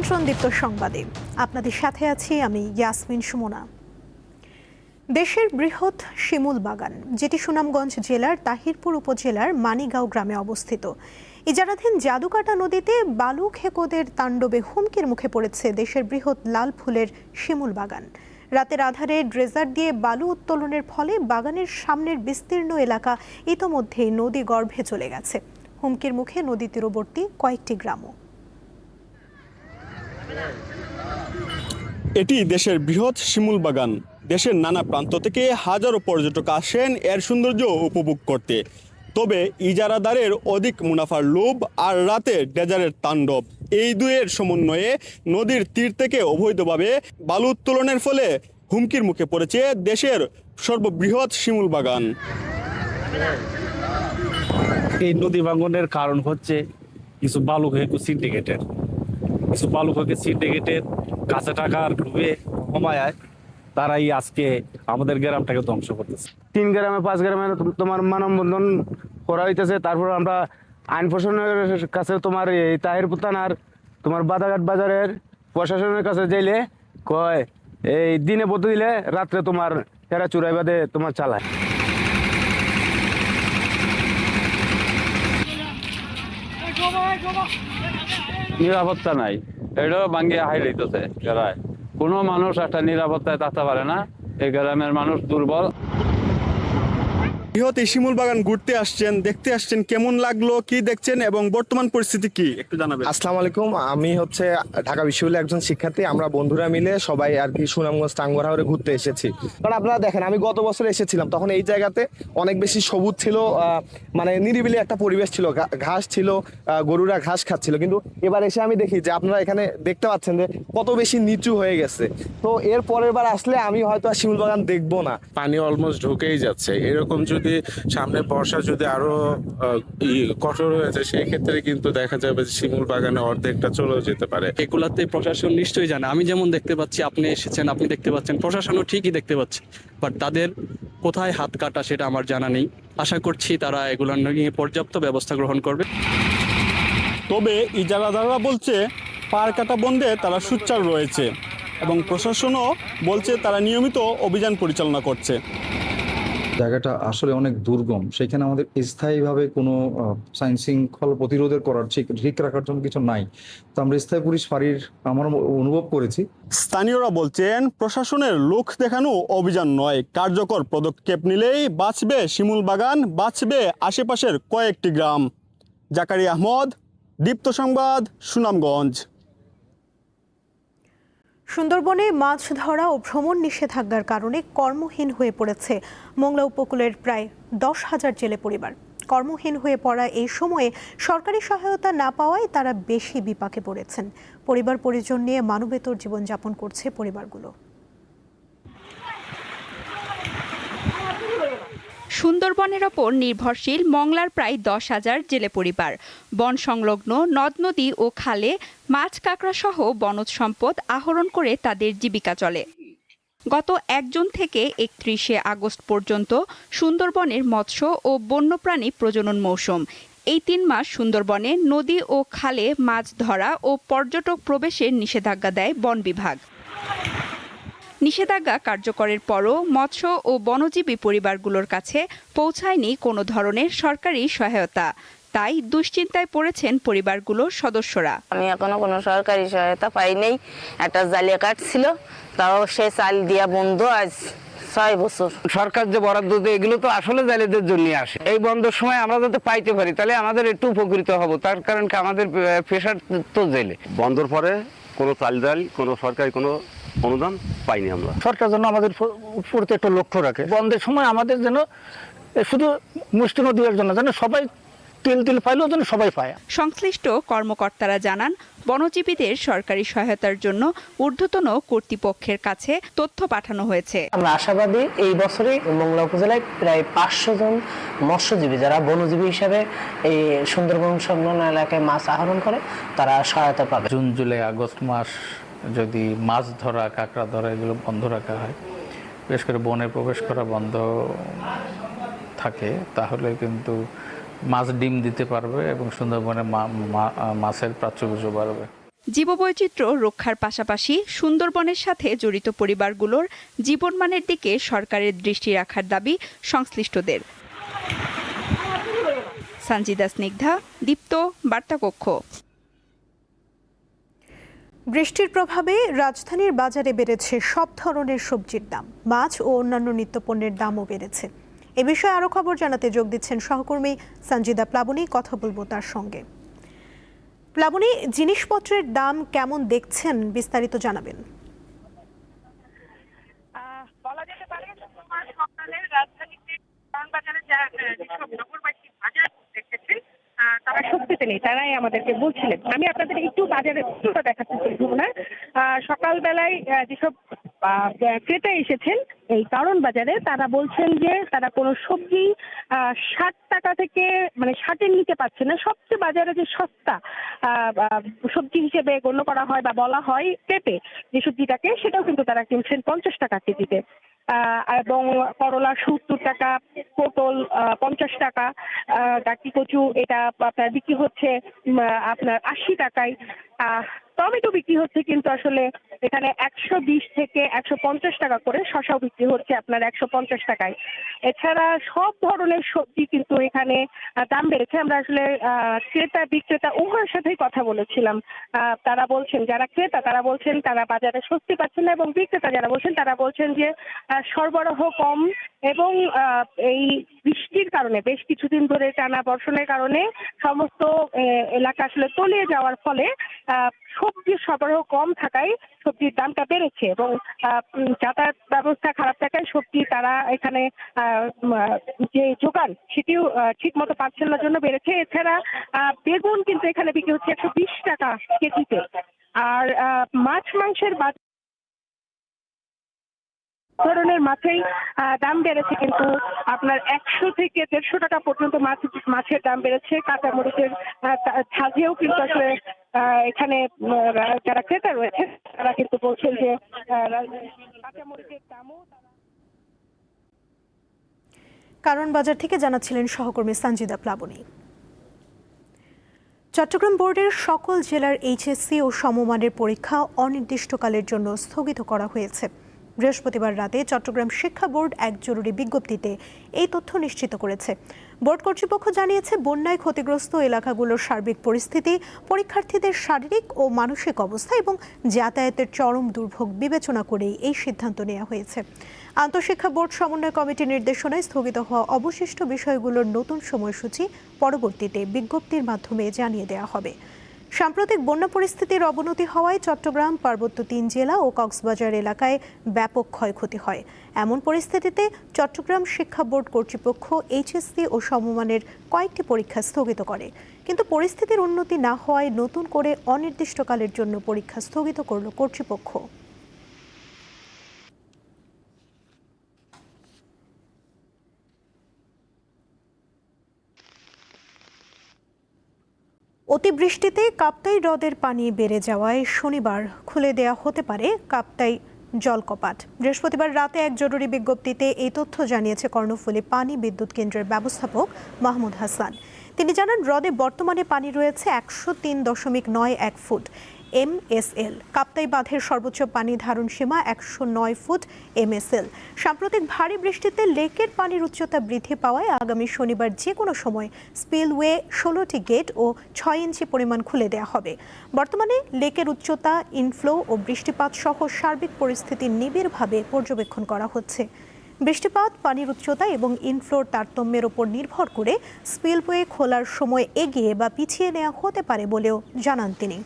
আমন্ত্রণ দীপ্ত সংবাদে। আপনাদের সাথে আছি আমি ইয়াসমিন সুমনা। দেশের বৃহৎ শিমুল বাগান, যেটি সুনামগঞ্জ জেলার তাহিরপুর উপজেলার মানিগাঁও গ্রামে অবস্থিত। ইজারাধীন জাদুকাটা নদীতে বালু খেকোদের তাণ্ডবে হুমকির মুখে পড়েছে দেশের বৃহৎ লাল ফুলের শিমুল বাগান। রাতের আধারে ড্রেজার দিয়ে বালু উত্তোলনের ফলে বাগানের সামনের বিস্তীর্ণ এলাকা ইতোমধ্যেই নদী গর্ভে চলে গেছে। হুমকির মুখে নদী তীরবর্তী কয়েকটি গ্রামও। এটি দেশের বৃহৎ শিমুল বাগান। দেশের নানা প্রান্ত থেকে হাজারো পর্যটক আসেন এর সৌন্দর্য উপভোগ করতে। তবে ইজারাদারের অধিক মুনাফার লোভ আর রাতে ড্রেজারের তাণ্ডব, এই দুয়ের সমন্বয়ে নদীর তীর থেকে অবৈধভাবে বালু উত্তোলনের ফলে হুমকির মুখে পড়েছে দেশের সর্ববৃহৎ শিমুল বাগান। এই নদী ভাঙনের কারণ হচ্ছে কিছু বালু খেকু সিন্ডিকেটের কাছে টাকার লোভে কমায় তারাই আজকে আমাদের গ্রামটাকে ধ্বংস করতেছে। 3 গ্রামে 5 গ্রামে তোমার মানববন্ধন করা হইতেছে। তারপর আমরা আইন প্রশাসনের কাছে তোমার এই তাহিরপুর থানার তোমার বাদাঘাট বাজারের প্রশাসনের কাছে যাইলে কয় এই দিনে বলতে দিলে রাত্রে তোমার এরা চুরাই বাদে তোমার চালায়। নিরাপত্তা নাই, এটাও ভাঙ্গে হাইলাইতেছে গ্রামে। কোনো মানুষ একটা নিরাপত্তায় থাকতে পারে না। এই গ্রামের মানুষ দুর্বল। বৃহৎ এই শিমুল বাগান ঘুরতে আসছেন, দেখতে আসছেন, কেমন লাগলো, কি দেখছেন এবং বর্তমান পরিস্থিতি কি একটু জানাবেন। আসসালামু আলাইকুম, আমি হচ্ছে ঢাকা বিশ্ববিদ্যালয়ের একজন শিক্ষার্থী। আমরা বন্ধুরা মিলে সবাই আর কি সুনামগঞ্জ টাঙ্গুয়ার হাওরে ঘুরতে এসেছি। কারণ আপনারা দেখেন, আমি গত বছর এসেছিলাম, তখন এই জায়গাতে অনেক বেশি সবুজ ছিল, মানে নিরিবিলি একটা পরিবেশ ছিল, ঘাস ছিল, গরুরা ঘাস খাচ্ছিল। কিন্তু এবার এসে আমি দেখি যে আপনারা এখানে দেখতে পাচ্ছেন যে কত বেশি নিচু হয়ে গেছে। তো এর পরের বার আসলে আমি হয়তো আর শিমুল বাগান দেখবো না। পানি অলমোস্ট ঢুকেই যাচ্ছে। এরকম যদি সামনে বর্ষা যদি আরো কঠোর হয়েছে, সেই ক্ষেত্রে কিন্তু দেখা যাবে যে শিমুল বাগানে অর্ধেকটা চলেও যেতে পারে। এগুলাতে প্রশাসন নিশ্চয়ই জানে। আমি যেমন দেখতে পাচ্ছি, আপনি এসেছেন, আপনি দেখতে পাচ্ছেন, প্রশাসনও ঠিকই দেখতে পাচ্ছে, বাট তাদের কোথায় হাত কাটা সেটা আমার জানা নেই। আশা করছি তারা এগুলো নিয়ে পর্যাপ্ত ব্যবস্থা গ্রহণ করবে। তবে ইজারাদাররা বলছে পার কাটা বন্ধে তারা সোচ্চার রয়েছে এবং প্রশাসনও বলছে তারা নিয়মিত অভিযান পরিচালনা করছে। জায়গাটা আসলে অনেক দুর্গম, সেখানে আমাদের স্থায়ীভাবে কোনো আইন শৃঙ্খলা প্রতিরোধের করার ঠিক রাখার জন্য কিছু নাই। তো আমরা স্থায়ী পুলিশ ফাঁড়ির আমরা অনুভব করেছি। স্থানীয়রা বলছেন প্রশাসনের লোক দেখানো অভিযান নয়, কার্যকর পদক্ষেপ নিলেই বাঁচবে শিমুল বাগান, বাঁচবে আশেপাশের কয়েকটি গ্রাম। জাকারিয়া আহমদ, দীপ্ত সংবাদ, সুনামগঞ্জ। সুন্দরবনে মাছ ধরা ও ভ্রমণ নিষেধাজ্ঞার কারণে কর্মহীন হয়ে পড়েছে মোংলা উপকূলের প্রায় 10,000 জেলে পরিবার। কর্মহীন হয়ে পড়া এই সময়ে সরকারি সহায়তা না পাওয়ায় তারা বেশি বিপাকে পড়েছেন। পরিবার পরিজন নিয়ে মানবেতর জীবনযাপন করছে পরিবারগুলো। সুন্দরবনের ওপর নির্ভরশীল মংলার প্রায় 10,000 জেলে পরিবার। বন সংলগ্ন নদ নদী ও খালে মাছ কাঁকড়া সহ বনজ সম্পদ আহরণ করে তাদের জীবিকা চলে। গত 1 জুন থেকে 31শে আগস্ট পর্যন্ত সুন্দরবনের মৎস্য ও বন্যপ্রাণী প্রজনন মৌসুম। এই 3 মাস সুন্দরবনে নদী ও খালে মাছ ধরা ও পর্যটক প্রবেশের নিষেধাজ্ঞা দেয় বন বিভাগ। নিষেধাজ্ঞা কার্যকরের পরও মৎস্য ও বনজীবী পরিবারগুলোর কাছে পৌঁছায়নি কোনো ধরনের সরকারি সহায়তা। তাই দুশ্চিন্তায় পড়েছেন পরিবারগুলোর সদস্যরা। আমি এখনো কোনো সরকারি সহায়তা পাইনি। একটা জালিয়া কাঠ ছিল, তাও সে চাল দিয়া বন্ধ আজ 6 বছর। সরকার যে বরাদ্দ দেয় এগুলো তো আসলে জালিয়াদের জন্য আসে। এই বন্ধের সময় আমরা যাতে পাইতে পারি তাহলে আমাদের একটু উপকৃত হব। তার কারণ কি আমাদের পেশার তো জেলে। বন্ধের পরে কোনো চাল ডাল কোনো সরকারি কোনো অনুদান পাইনি আমরা। সরকার যেন আমাদের উপর একটা লক্ষ্য রাখে। বন্ধের সময় আমাদের যেন শুধু মুষ্টিমেয় দেওয়ার জন্য যেন সবাই তেল পাইলেও যেন সবাই পায়। সংশ্লিষ্ট কর্মকর্তারা জানান, বনজীবীদের সরকারি সহায়তার জন্য ঊর্ধ্বতন কর্তৃপক্ষের কাছে তথ্য পাঠানো হয়েছে। আমরা আশাবাদী এই বছরই মোংলা উপজেলায় প্রায় 500 জন মৎস্যজীবী যারা বনজীবী হিসাবে এই সুন্দরবন সংলগ্ন এলাকায় মাছ আহরণ করে তারা সহায়তা পাবে। জুন জুলাই আগস্ট মাস যদি মাছ ধরা কাঁকড়া ধরা এগুলো বন্ধ রাখা হয়, বিশেষ করে বনে প্রবেশ করা বন্ধ থাকে, তাহলে কিন্তু মাছ ডিম দিতে পারবে এবং সুন্দরবনে মাছের প্রাচুর্য বাড়বে। জীববৈচিত্র্য রক্ষার পাশাপাশি সুন্দরবনের সাথে জড়িত পরিবারগুলোর জীবনমানের দিকে সরকারের দৃষ্টি রাখার দাবি সংশ্লিষ্টদের। সঞ্জিদা স্নিগ্ধা, দীপ্ত, বার্তাকক্ষ। বৃষ্টির প্রভাবে রাজধানীর বাজারে বেড়েছে সব ধরনের সবজির দাম, মাছ ও অন্যান্য নিত্যপণ্যের দামও বেড়েছে। এ বিষয়ে আরও খবর জানাতে যোগ দিচ্ছেন সহকর্মী সঞ্জিদা প্লাবনী। কথা বলবো তার সঙ্গে। প্লাবনী, জিনিসপত্রের দাম কেমন দেখছেন বিস্তারিত জানাবেন। বলা যেতে পারে সকালে রাজধানীতে বাজারে যেসব নগরবাসী বাজার দেখেছেন তারা স্বস্তিতে নেই, তারাই আমাদেরকে বলছিলেন। আমি আপনাদের একটু বাজারের দৃশ্যটা দেখাতে চাইব না। সকালবেলায় যেসব ক্রেতা এসেছেন এই কারণ বাজারে, তারা বলছেন যে তারা কোনো সবজি 60 টাকা থেকে মানে 60-এর নিচে পাচ্ছে না। সবচেয়ে বাজারে যে সস্তা সবজি হিসেবে গণ্য করা হয় বা বলা হয় পেঁপে যে সবজিটাকে, সেটাও কিন্তু তারা কিনছেন 50 টাকা কেজিতে। এবং করলা 70 টাকা, পটল 50 টাকা, ডাকি কচু এটা আপনার বিক্রি হচ্ছে আপনার 80 টাকায়। টমেটো বিক্রি হচ্ছে কিন্তু আসলে এখানে 120 থেকে 150 টাকা করে, শসাও বিক্রি হচ্ছে আপনার 150 টাকায়। এছাড়া সব ধরনের সবজি কিন্তু এখানে দাম বেড়েছে। আমরা আসলে ক্রেতা বিক্রেতা উভয়ের সাথেই কথা বলেছিলাম। তারা বলছেন, যারা ক্রেতা তারা বলছেন তারা বাজারে স্বস্তি পাচ্ছেন না, এবং বিক্রেতা যারা বলছেন তারা বলছেন যে সরবরাহ কম এবং এই বৃষ্টির কারণে বেশ কিছুদিন ধরে টানা বর্ষণের কারণে সমস্ত এলাকা আসলে তলিয়ে যাওয়ার ফলে সবজির সরবরাহ কম থাকায় সবজির দামটা বেড়েছে, এবং যাতায়াত ব্যবস্থা খারাপ থাকায় সবজি তারা এখানে যে যোগান সেটিও ঠিক মতো পাচ্ছেন না জন্য বেড়েছে। এছাড়া বেগুন কিন্তু এখানে বিক্রি হচ্ছে 120 টাকা কেজিতে। আর মাছ মাংসের ধরনের মাছেই দাম বেড়েছে, কিন্তু আপনার 100 থেকে 150 টাকা পর্যন্ত মাছের দাম বেড়েছে। কাঁচামরিচের ঝাঁঝিয়েও কিন্তু আসলে এখানে যারা ক্রেতা রয়েছে তারা কিন্তু বলছেন যে কাঁচামরিচের দামও। কারণ বাজার থেকে জানাচ্ছিলেন সহকর্মী সঞ্জিদা প্লাবনী। চট্টগ্রাম বোর্ডের সকল জেলার এইচএসসি ও সমমানের পরীক্ষা অনির্দিষ্টকালের জন্য স্থগিত করা হয়েছে। বৃহস্পতিবার রাতে চট্টগ্রাম শিক্ষা বোর্ড এক জরুরি বিজ্ঞপ্তিতে এই তথ্য নিশ্চিত করেছে। বোর্ড কর্তৃপক্ষ জানিয়েছে, বন্যায় ক্ষতিগ্রস্ত এলাকাগুলোর সার্বিক পরিস্থিতি, পরীক্ষার্থীদের শারীরিক ও মানসিক অবস্থা এবং যাতায়াতের চরম দুর্ভোগ বিবেচনা করেই এই সিদ্ধান্ত নেওয়া হয়েছে। আন্তঃশিক্ষা বোর্ড সমন্বয় কমিটির নির্দেশনায় স্থগিত হওয়া অবশিষ্ট বিষয়গুলোর নতুন সময়সূচি পরবর্তীতে বিজ্ঞপ্তির মাধ্যমে জানিয়ে দেওয়া হবে। সাম্প্রতিক বন্যা পরিস্থিতির অবনতি হওয়ায় চট্টগ্রাম, পার্বত্য 3 জেলা ও কক্সবাজার এলাকায় ব্যাপক ক্ষয়ক্ষতি হয়। এমন পরিস্থিতিতে চট্টগ্রাম শিক্ষা বোর্ড কর্তৃপক্ষ এইচএসসি ও সমমানের কয়েকটি পরীক্ষা স্থগিত করে, কিন্তু পরিস্থিতির উন্নতি না হওয়ায় নতুন করে অনির্দিষ্টকালের জন্য পরীক্ষা স্থগিত করল কর্তৃপক্ষ। অতিবৃষ্টিতে কাপ্তাই হ্রদের পানি বেড়ে যাওয়ায় শনিবার খুলে দেয়া হতে পারে কাপ্তাই জলকপাট। বৃহস্পতিবার রাতে এক জরুরি বিজ্ঞপ্তিতে এই তথ্য জানিয়েছে কর্ণফুলী পানি বিদ্যুৎ কেন্দ্রের ব্যবস্থাপক মাহমুদ হাসান। তিনি জানান, হ্রদে বর্তমানে পানি রয়েছে 103.91 ফুট MSL। কাপ্তাই বাঁধের সর্বোচ্চ পানি ধারণ সীমা 109 ফুট MSL। সাম্প্রতিক ভারী বৃষ্টিতে লেকের পানির উচ্চতা বৃদ্ধি পাওয়ায় আগামী শনিবার যে কোনো সময় স্পিলওয়ে 16টি গেট ও 6 ইঞ্চি পরিমাণ খুলে দেওয়া হবে। বর্তমানে লেকের উচ্চতা, ইনফ্লো ও বৃষ্টিপাত সহ সার্বিক পরিস্থিতি নিবিড়ভাবে পর্যবেক্ষণ করা হচ্ছে। বৃষ্টিপাত, পানির উচ্চতা এবং ইনফ্লোর তারতম্যের ওপর নির্ভর করে স্পিলওয়ে খোলার সময় এগিয়ে বা পিছিয়ে নেওয়া হতে পারে বলেও জানান তিনি।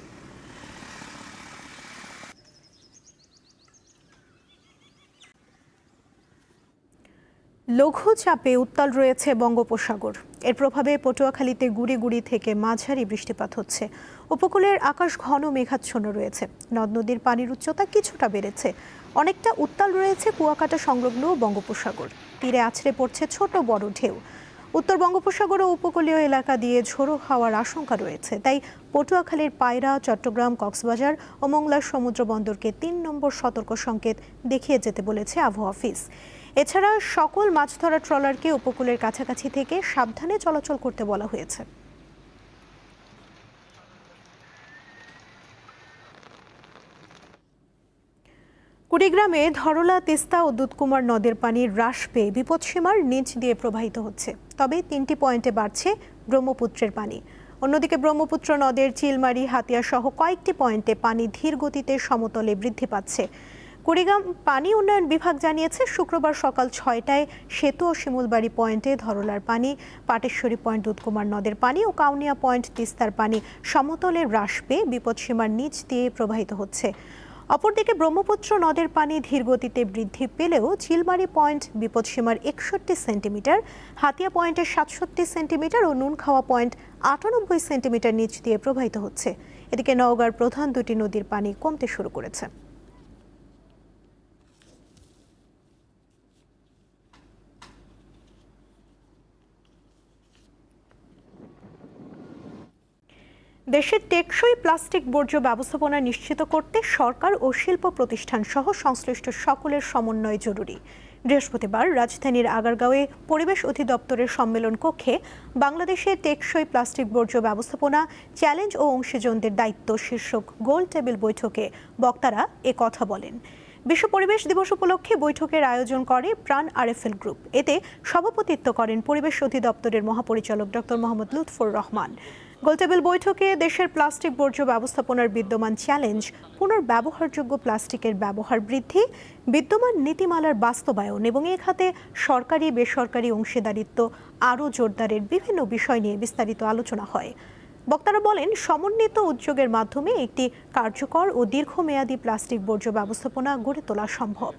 লঘুচাপে উত্তাল রয়েছে বঙ্গোপসাগর। এর প্রভাবে পটুয়াখালীতে গুড়ি গুড়ি থেকে মাঝারি বৃষ্টিপাত হচ্ছে। উপকূলের আকাশ ঘন মেঘাচ্ছন্ন রয়েছে। নদ নদীর পানির উচ্চতা কিছুটা বেড়েছে। অনেকটা উত্তাল রয়েছে কুয়াকাটা সংলগ্ন বঙ্গোপসাগর। তীরে আছড়ে পড়ছে ছোট বড় ঢেউ। উত্তর বঙ্গোপসাগর ও উপকূলীয় এলাকা দিয়ে ঝোড়ো হাওয়ার আশঙ্কা রয়েছে। তাই পটুয়াখালীর পায়রা, চট্টগ্রাম, কক্সবাজার ও মোংলা সমুদ্র বন্দরকে 3 নম্বর সতর্ক সংকেত দেখিয়ে যেতে বলেছে আবহাওয়া অফিস। এছাড়া সকল মাছ ধরা ট্রলারকে উপকূলের কাছাকাছি থেকে সাবধানে চলাচল করতে বলা হয়েছে। কুড়িগ্রামে ধরলা, তিস্তা ও দুধকুমার নদের পানি হ্রাস পেয়ে বিপদসীমার নিচ দিয়ে প্রবাহিত হচ্ছে। তবে 3টি পয়েন্টে বাড়ছে ব্রহ্মপুত্রের পানি। অন্যদিকে ব্রহ্মপুত্র নদের চিলমারি, হাতিয়া সহ কয়েকটি পয়েন্টে পানি ধীর গতিতে সমতলে বৃদ্ধি পাচ্ছে। কুড়িগ্রাম পানি উন্নয়ন বিভাগ জানিয়েছে, শুক্রবার সকাল 6টায় সেতু ও শিমুলবাড়ি পয়েন্টে ধরলার পানি, পাটেশ্বরী পয়েন্ট দুধকুমার নদের পানি ও কাউনিয়া পয়েন্ট তিস্তার পানি সমতলে হ্রাস পেয়ে বিপদসীমার নিচ দিয়ে প্রবাহিত হচ্ছে। অপরদিকে ব্রহ্মপুত্র নদের পানি ধীরগতিতে বৃদ্ধি পেলেও চিলমারি পয়েন্ট বিপদসীমার 61 সেন্টিমিটার, হাতিয়া পয়েন্টের 67 সেন্টিমিটার ও নুনখাওয়া পয়েন্ট 98 সেন্টিমিটার নিচ দিয়ে প্রবাহিত হচ্ছে। এদিকে নওগাঁর প্রধান দুটি নদীর পানি কমতে শুরু করেছে। দেশের টেকসই প্লাস্টিক বর্জ্য ব্যবস্থাপনা নিশ্চিত করতে সরকার ও শিল্প প্রতিষ্ঠান সহ সংশ্লিষ্ট সকলের সমন্বয় জরুরি। বৃহস্পতিবার রাজধানীর আগারগাঁওয়ে পরিবেশ অধিদপ্তরের সম্মেলন কক্ষে বাংলাদেশে টেকসই প্লাস্টিক বর্জ্য ব্যবস্থাপনা চ্যালেঞ্জ ও অংশীজনদের দায়িত্ব শীর্ষক গোল টেবিল বৈঠকে বক্তারা কথা বলেন। বিশ্ব পরিবেশ দিবস উপলক্ষে বৈঠকের আয়োজন করে প্রাণ আরএফএল গ্রুপ। এতে সভাপতিত্ব করেন পরিবেশ অধিদপ্তরের মহাপরিচালক ডক্টর মোহাম্মদ লুৎফর রহমান। গোলটেবিল বৈঠকে দেশের প্লাস্টিক বর্জ্য ব্যবস্থাপনার বিদ্যমান চ্যালেঞ্জ, পুনর্ব্যবহারযোগ্য প্লাস্টিকের ব্যবহার বৃদ্ধি, বিদ্যমান নীতিমালার বাস্তবায়ন এবং এ খাতে সরকারি বেসরকারি অংশীদারিত্ব আরও জোরদারের বিভিন্ন বিষয় নিয়ে বিস্তারিত আলোচনা হয়। বক্তারা বলেন, সমন্বিত উদ্যোগের মাধ্যমে একটি কার্যকর ও দীর্ঘমেয়াদী প্লাস্টিক বর্জ্য ব্যবস্থাপনা গড়ে তোলা সম্ভব।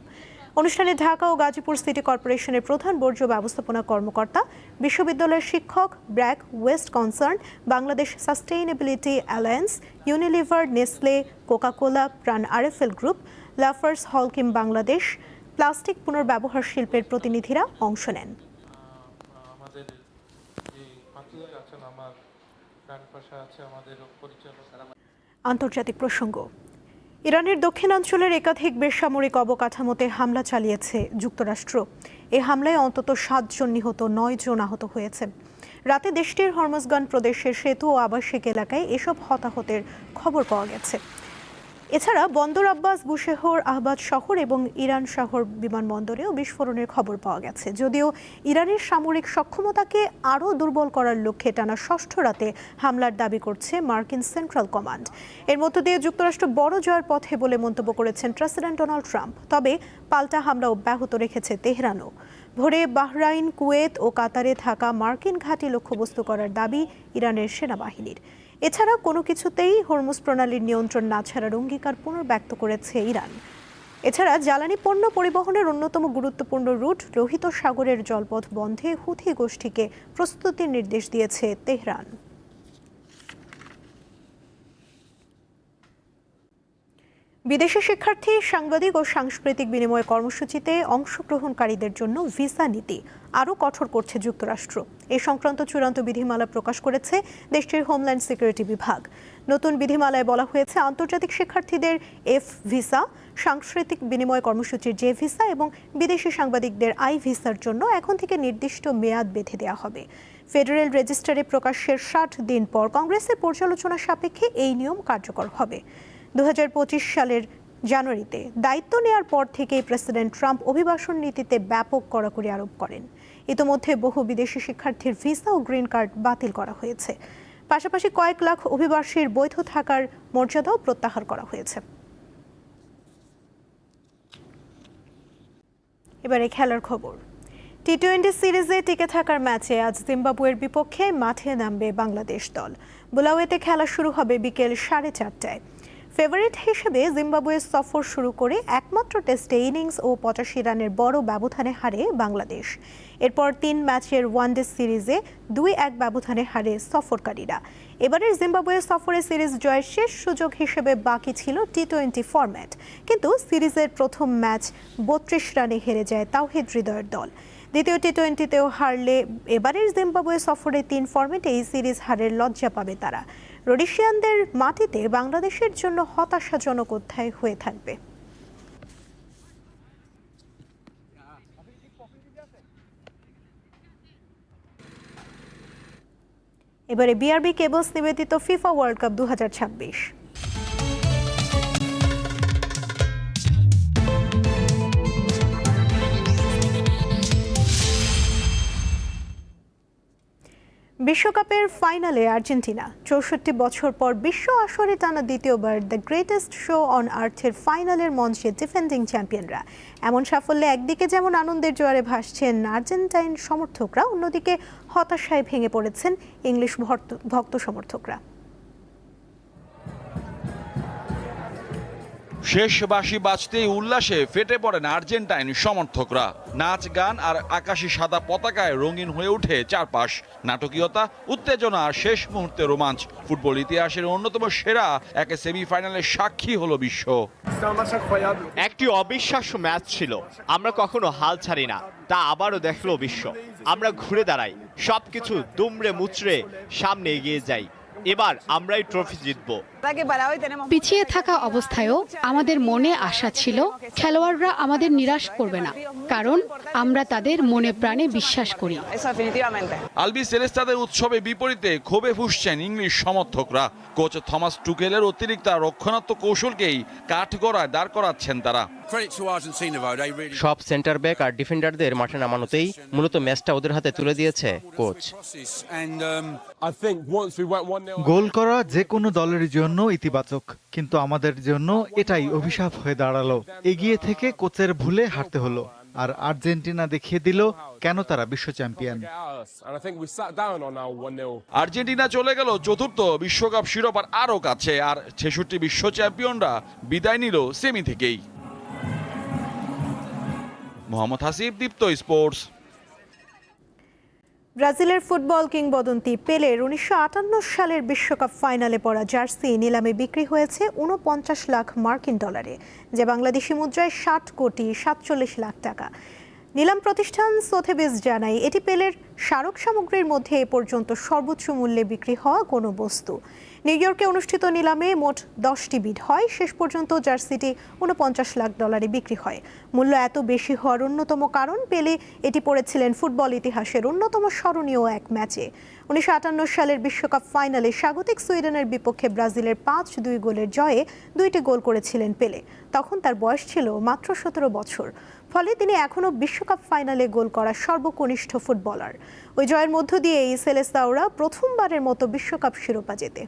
অনুষ্ঠানে ঢাকা ও গাজীপুর সিটি কর্পোরেশনের প্রধান বর্জ্য ব্যবস্থাপনা কর্মকর্তা, বিশ্ববিদ্যালয়ের শিক্ষক, BRAC, West concern, Bangladesh sustainability alliance, Unilever, Nestle, Coca Cola, প্রাণ আরএফএল গ্রুপ, লাফার্স হলকিম বাংলাদেশ, প্লাস্টিক পুনর্ব্যবহার শিল্পের প্রতিনিধিরা অংশ নেন। আন্তর্জাতিক প্রসঙ্গ। ইরানের দক্ষিণাঞ্চলের একাধিক বেসামরিক অবকাঠামোতে হামলা চালিয়েছে যুক্তরাষ্ট্র। এ হামলায় অন্তত 7 জন নিহত, 9 জন আহত হয়েছে। রাতে দেশটির হরমুজগান প্রদেশের সেতু ও আবাসিক এলাকায় এসব হতাহতের খবর পাওয়া গেছে। এছাড়া বন্দর আব্বাস, বুশেহর, আহবাদ শহর এবং ইরান শহর বিমানবন্দরেও বিস্ফোরণের খবর পাওয়া গেছে। যদিও ইরানের সামরিক সক্ষমতাকে আরও দুর্বল করার লক্ষ্যে টানা 6ষ্ঠ রাতে হামলার দাবি করছে মার্কিন সেন্ট্রাল কমান্ড। এর মধ্য দিয়ে যুক্তরাষ্ট্র বড় জয়ের পথে বলে মন্তব্য করেছেন প্রেসিডেন্ট ডোনাল্ড ট্রাম্প। তবে পাল্টা হামলা অব্যাহত রেখেছে তেহরানও। ভোরে বাহরাইন, কুয়েত ও কাতারে থাকা মার্কিন ঘাঁটি লক্ষ্যবস্তু করার দাবি ইরানের সেনাবাহিনীর। এছাড়া কোনো কিছুতেই হরমুজ প্রণালীর নিয়ন্ত্রণ না ছাড়ার অঙ্গীকার পুনর্ব্যক্ত করেছে ইরান। এছাড়া জ্বালানি পণ্য পরিবহনের অন্যতম গুরুত্বপূর্ণ রুট লোহিত সাগরের জলপথ বন্ধে হুথি গোষ্ঠীকে প্রস্তুতির নির্দেশ দিয়েছে তেহরান। বিদেশি শিক্ষার্থী, সাংবাদিক ও সাংস্কৃতিক বিনিময় কর্মসূচিতে অংশগ্রহণকারীদের জন্য ভিসা নীতি আরও কঠোর করছে যুক্তরাষ্ট্র। এ সংক্রান্ত চূড়ান্ত বিধিমালা প্রকাশ করেছে দেশটির হোমল্যান্ড সিকিউরিটি বিভাগ। নতুন বিধিমালায় বলা হয়েছে, আন্তর্জাতিক শিক্ষার্থীদের এফ ভিসা, সাংস্কৃতিক বিনিময় কর্মসূচির জে ভিসা এবং বিদেশি সাংবাদিকদের আই ভিসার জন্য এখন থেকে নির্দিষ্ট মেয়াদ বেঁধে দেওয়া হবে। ফেডারেল রেজিস্টারে প্রকাশের 60 দিন পর কংগ্রেসের পর্যালোচনা সাপেক্ষে এই নিয়ম কার্যকর হবে। 2025 সালের জানুয়ারিতে দায়িত্ব নেয়ার পর থেকেই প্রেসিডেন্ট ট্রাম্প অভিবাসন নীতিতে ব্যাপক কড়াকড়ি আরোপ করেন। ইতোমধ্যে বহু বিদেশি শিক্ষার্থীর ভিসা ও গ্রিন কার্ড বাতিল করা হয়েছে। পাশাপাশি কয়েক লাখ অভিবাসীর বৈধ থাকার মর্যাদাও প্রত্যাহার করা হয়েছে। এবারে খেলার খবর। টি-20 সিরিজে টিকে থাকার ম্যাচে আজ জিম্বাবুয়ের বিপক্ষে মাঠে নামবে বাংলাদেশ দল। বুলাওয়েতে খেলা শুরু হবে বিকেল 4:30টায়। ফেভারিট হিসেবে জিম্বাবুয়ে সফর শুরু করে একমাত্র টেস্টে ইনিংস ও 85 রানের বড় ব্যবধানে হারে বাংলাদেশ। এরপর 3 ম্যাচের ওয়ানডে সিরিজে 2-1 ব্যবধানে হারে সফরকারীরা। এবারের জিম্বাবুয়ে সফরে সিরিজ জয়ের শেষ সুযোগ হিসেবে বাকি ছিল টি-20 ফরম্যাট, কিন্তু সিরিজের প্রথম ম্যাচ 32 রানে হেরে যায় তাওহিদ হৃদয়ের দল। দ্বিতীয় টি-20তেও হারলে এবারের জিম্বাবুয়ে সফরে 3 ফরম্যাটে এই সিরিজ হারের লজ্জা পাবে তারা। রোডেশিয়ানদের মাটিতে বাংলাদেশের জন্য হতাশাজনক অধ্যায় হয়ে থাকবে। এবারে বিআরবি কেবলস নিবেদিত ফিফা ওয়ার্ল্ড কাপ 2026। বিশ্বকাপের ফাইনালে আর্জেন্টিনা ৬৪ বছর পর বিশ্ব আসরে টানা দ্বিতীয়বার দ্য গ্রেটেস্ট শো অন আর্থের ফাইনালের মঞ্চে ডিফেন্ডিং চ্যাম্পিয়নরা। এমন সাফল্যে একদিকে যেমন আনন্দের জোয়ারে ভাসছেন আর্জেন্টাইন সমর্থকরা, অন্যদিকে হতাশায় ভেঙে পড়েছেন ইংলিশ ভক্ত সমর্থকরা। শেষ বাঁশি বাজতেই উল্লাসে ফেটে পড়েন আর্জেন্টাইন সমর্থকরা। নাচ গান আর আকাশি সাদা পতাকায় রঙিন হয়ে ওঠে চারপাশ। নাটকীয়তা, উত্তেজনা আর শেষ মুহূর্তে রোমাঞ্চ। ফুটবল ইতিহাসের অন্যতম সেরা এক সেমিফাইনালের সাক্ষী হলো বিশ্ব। একটি অবিশ্বাস্য ম্যাচ ছিল, আমরা কখনো হাল ছাড়ি না, তা আবারও দেখলো বিশ্ব। আমরা ঘুরে দাঁড়াই, সবকিছু দুমড়ে মুচড়ে সামনে এগিয়ে যাই। এবার আমরাই ট্রফি জিতবো। পিছিয়ে থাকা অবস্থায়ও আমাদের মনে আশা ছিল খেলোয়াড়রা আমাদের নিরাশ করবে না, কারণ আমরা তাদের মনে প্রাণে বিশ্বাস করি। আলবি সেলেস্তাদের উৎসবে বিপরীতে ক্ষোভে ফুঁসছেন ইংলিশ সমর্থকরা। কোচ থমাস টুকেলের অতিরিক্ত রক্ষণাত্মক কৌশলকেই কাঠগড়ায় দাঁড় করাচ্ছেন তারা। সব সেন্টার ব্যাক আর ডিফেন্ডারদের মাঠে নামানোতেই মূলত ম্যাচটা ওদের হাতে তুলে দিয়েছে কোচ। গোল করা যে কোনো দলের জন্য ইতিবাচক, কিন্তু আমাদের জন্য এটাই অভিশাপ হয়ে দাঁড়ালো। এগিয়ে থেকে কোচের ভুলে হারতে হলো, আর আর্জেন্টিনা দেখিয়ে দিল কেন তারা বিশ্ব চ্যাম্পিয়ন। আর্জেন্টিনা চলে গেল চতুর্থ বিশ্বকাপ শিরোপার আরও কাছে, আর ৬৬ বিশ্ব চ্যাম্পিয়নরা বিদায় নিল সেমি থেকেই। মোহাম্মদ হাসিব, দীপ্ত স্পোর্টস। ব্রাজিলের ফুটবল কিংবদন্তি পেলের ১৯৫৮ সালের বিশ্বকাপ ফাইনালে পড়া জার্সি নিলামে বিক্রি হয়েছে ৪৯ লাখ মার্কিন ডলারে, যা বাংলাদেশি মুদ্রায় ৬০,৪৭,০০,০০০ টাকা। নিলাম প্রতিষ্ঠান সোথেবিস জানায়, এটি পেলের স্মারক সামগ্রীর মধ্যে এ পর্যন্ত সর্বোচ্চ মূল্যে বিক্রি হওয়া কোনো বস্তু। নিউ ইয়র্কে অনুষ্ঠিত নিলামে মোট 10টি বিড হয়। শেষ পর্যন্ত জার্সিটি ৪৯ লাখ ডলারে বিক্রি হয়। মূল্য এত বেশি হওয়ার অন্যতম কারণ পেলে এটি পড়েছিলেন ফুটবল ইতিহাসের অন্যতম স্মরণীয় এক ম্যাচে। ১৯৫৮ সালের বিশ্বকাপ ফাইনালে স্বাগতিক সুইডেনের বিপক্ষে ব্রাজিলের ৫-২ গোলের জয়ে 2টি গোল করেছিলেন পেলে। তখন তার বয়স ছিল মাত্র 17 বছর। ফলে তিনি এখনও বিশ্বকাপ ফাইনালে গোল করা সর্বকনিষ্ঠ ফুটবলার। ওই জয়ের মধ্য দিয়েই সেলেস্তাওরা প্রথমবারের মতো বিশ্বকাপ শিরোপা জেতে।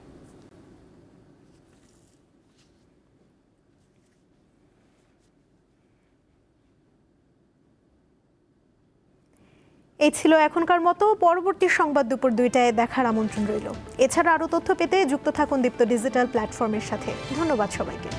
এই ছিল এখনকার মতো। পরবর্তী সংবাদ দুপুর 2টায় দেখার আমন্ত্রণ রইল। এছাড়া আরও তথ্য পেতে যুক্ত থাকুন দীপ্ত ডিজিটাল প্ল্যাটফর্মের সাথে। ধন্যবাদ সবাইকে।